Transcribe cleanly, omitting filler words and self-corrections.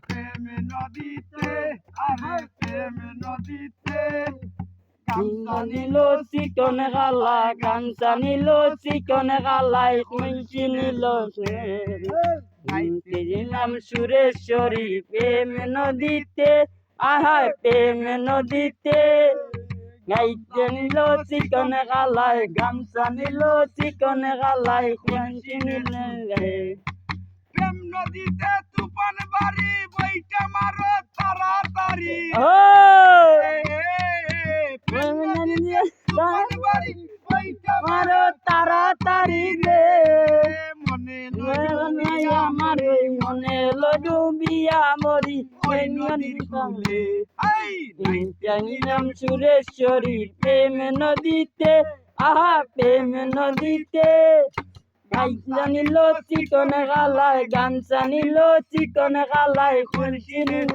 প্রেম নদীতে আরে প্রেম নদীতে গামছা নিল চিকন গালা গামছা নিল চিকন গালাই মুন্সি নিল নাম সুরেশ্বরী প্রেম নদীতে আহায় প্রেম নদীতে গাইতে নিল চিকন গালাই গামছা নিল চিকন গালাই মুন্সি নিল প্রেম নদীতে তুফান বাড়ি বইটা মারো তাড়াতাড়ি প্রেম নদীতে তুফান বাড়ি বইটা মারো তাড়াতাড়ি রে মনে আমার মনে ডুবিয়া মরি খুলে নাম সুরেশ্বরী প্রেম নদীতে আহা প্রেম নদীতে গাইছা নিল চিকন গালায় গামছা নিল চিকন গালায় খুলছি নিল